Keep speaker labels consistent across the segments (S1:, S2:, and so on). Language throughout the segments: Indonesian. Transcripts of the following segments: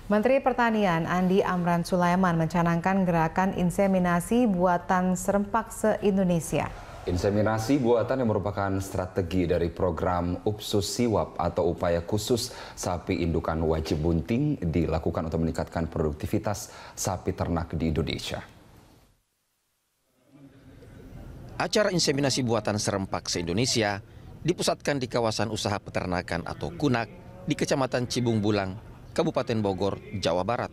S1: Menteri Pertanian Andi Amran Sulaiman mencanangkan gerakan inseminasi buatan serempak se-Indonesia.
S2: Inseminasi buatan yang merupakan strategi dari program UPSUS Siwap atau upaya khusus sapi indukan wajib bunting dilakukan untuk meningkatkan produktivitas sapi ternak di Indonesia.
S3: Acara inseminasi buatan serempak se-Indonesia dipusatkan di kawasan usaha peternakan atau KUNAK di Kecamatan Cibung Bulang, Kabupaten Bogor, Jawa Barat.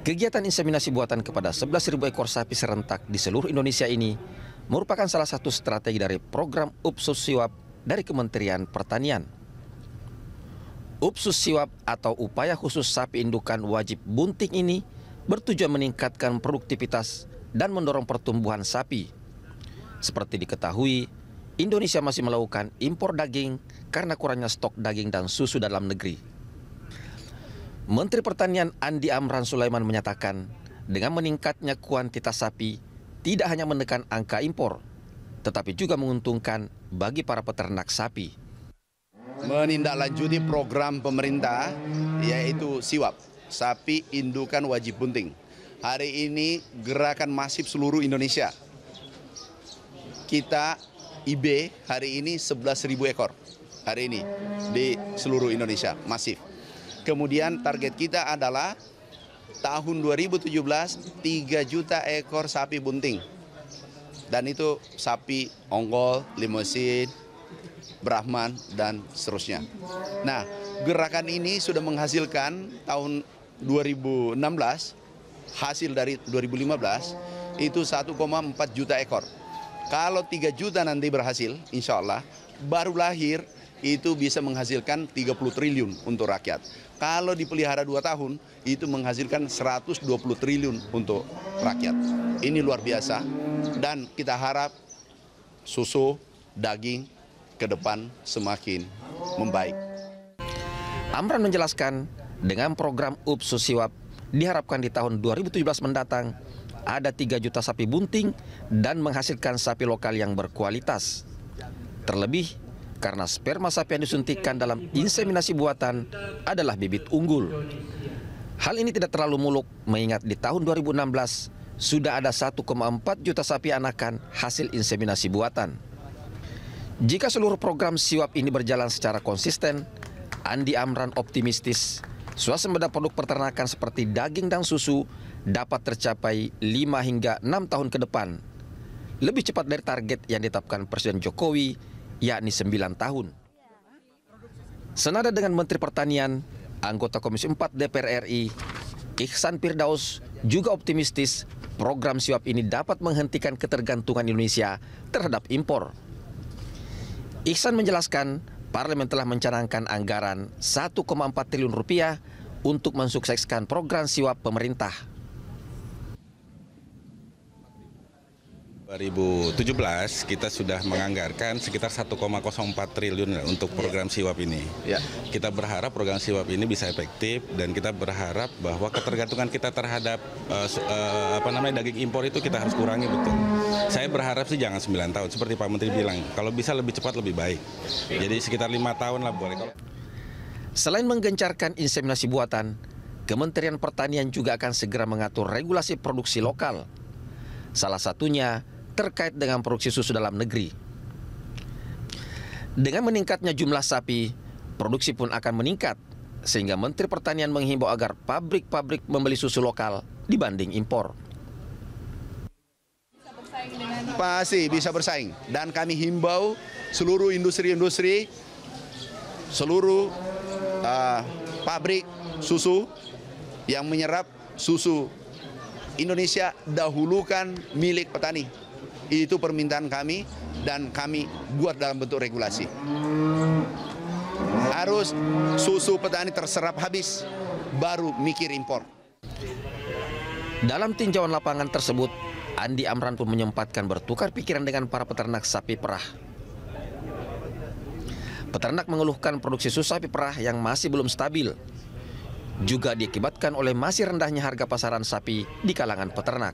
S3: Kegiatan inseminasi buatan kepada 11.000 ekor sapi serentak di seluruh Indonesia ini merupakan salah satu strategi dari program UPSUS Siwap dari Kementerian Pertanian. UPSUS Siwap atau upaya khusus sapi indukan wajib bunting ini bertujuan meningkatkan produktivitas dan mendorong pertumbuhan sapi. Seperti diketahui, Indonesia masih melakukan impor daging karena kurangnya stok daging dan susu dalam negeri. Menteri Pertanian Andi Amran Sulaiman menyatakan, dengan meningkatnya kuantitas sapi, tidak hanya menekan angka impor, tetapi juga menguntungkan bagi para peternak sapi.
S4: Menindaklanjuti program pemerintah, yaitu SIWAP, Sapi Indukan Wajib Bunting. Hari ini gerakan masif seluruh Indonesia. Kita IB hari ini 11.000 ekor, hari ini di seluruh Indonesia, masif. Kemudian target kita adalah tahun 2017 3 juta ekor sapi bunting. Dan itu sapi Ongol, Limousin, Brahman, dan seterusnya. Nah, gerakan ini sudah menghasilkan tahun 2016, hasil dari 2015, itu 1,4 juta ekor. Kalau 3 juta nanti berhasil, insya Allah, baru lahir itu bisa menghasilkan 30 triliun untuk rakyat. Kalau dipelihara 2 tahun, itu menghasilkan 120 triliun untuk rakyat. Ini luar biasa dan kita harap susu, daging ke depan semakin membaik.
S3: Amran menjelaskan, dengan program UPSUS Siwap diharapkan di tahun 2017 mendatang ada 3 juta sapi bunting dan menghasilkan sapi lokal yang berkualitas. Terlebih karena sperma sapi yang disuntikkan dalam inseminasi buatan adalah bibit unggul. Hal ini tidak terlalu muluk mengingat di tahun 2016 sudah ada 1,4 juta sapi anakan hasil inseminasi buatan. Jika seluruh program Siwap ini berjalan secara konsisten, Andi Amran optimistis swasembada produk peternakan seperti daging dan susu dapat tercapai 5 hingga 6 tahun ke depan. Lebih cepat dari target yang ditetapkan Presiden Jokowi, yakni 9 tahun. Senada dengan Menteri Pertanian, anggota Komisi 4 DPR RI, Ihsan Firdaus juga optimistis program Siwap ini dapat menghentikan ketergantungan Indonesia terhadap impor. Ihsan menjelaskan, Parlemen telah mencanangkan anggaran 1,4 triliun rupiah untuk mensukseskan program Siwap pemerintah.
S5: 2017 kita sudah menganggarkan sekitar 1,04 triliun untuk program Siwap ini.
S4: Ya.
S5: Kita berharap program Siwap ini bisa efektif dan kita berharap bahwa ketergantungan kita terhadap daging impor itu kita harus kurangi betul. Saya berharap sih jangan 9 tahun seperti Pak Menteri bilang. Kalau bisa lebih cepat lebih baik. Jadi sekitar 5 tahun lah boleh.
S3: Selain menggencarkan inseminasi buatan, Kementerian Pertanian juga akan segera mengatur regulasi produksi lokal. Salah satunya terkait dengan produksi susu dalam negeri. Dengan meningkatnya jumlah sapi, produksi pun akan meningkat, sehingga Menteri Pertanian menghimbau agar pabrik-pabrik membeli susu lokal dibanding impor.
S4: Pasti bisa bersaing dan kami himbau seluruh industri-industri, seluruh pabrik susu yang menyerap susu Indonesia, dahulukan milik petani. Itu permintaan kami dan kami buat dalam bentuk regulasi. Harus susu petani terserap habis, baru mikir impor.
S3: Dalam tinjauan lapangan tersebut, Andi Amran pun menyempatkan bertukar pikiran dengan para peternak sapi perah. Peternak mengeluhkan produksi susu sapi perah yang masih belum stabil. Juga diakibatkan oleh masih rendahnya harga pasaran sapi di kalangan peternak.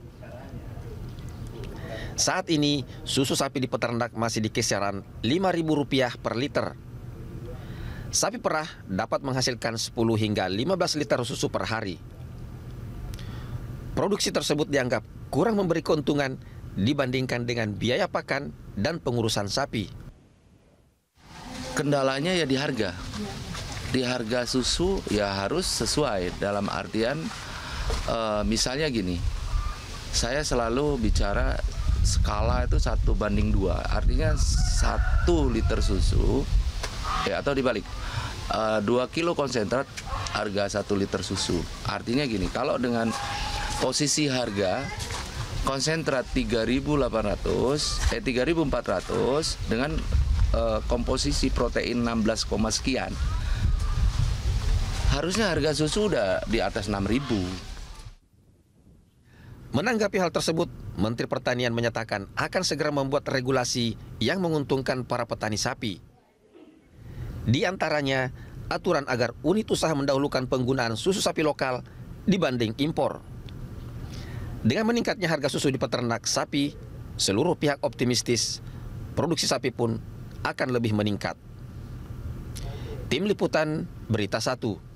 S3: Saat ini, susu sapi di peternak masih di kisaran Rp5.000 per liter. sapi perah dapat menghasilkan 10 hingga 15 liter susu per hari. Produksi tersebut dianggap kurang memberi keuntungan dibandingkan dengan biaya pakan dan pengurusan sapi.
S6: Kendalanya ya di harga. Di harga susu ya harus sesuai, dalam artian misalnya gini, saya selalu bicara skala itu 1:2, artinya 1 liter susu ya, atau dibalik 2 kilo konsentrat harga 1 liter susu. Artinya gini, kalau dengan posisi harga konsentrat 3.400 dengan komposisi protein 16, sekian, harusnya harga susu udah di atas 6.000.
S3: Menanggapi hal tersebut, Menteri Pertanian menyatakan akan segera membuat regulasi yang menguntungkan para petani sapi. Di antaranya, aturan agar unit usaha mendahulukan penggunaan susu sapi lokal dibanding impor. Dengan meningkatnya harga susu di peternak sapi, seluruh pihak optimistis produksi sapi pun akan lebih meningkat. Tim Liputan Berita 1.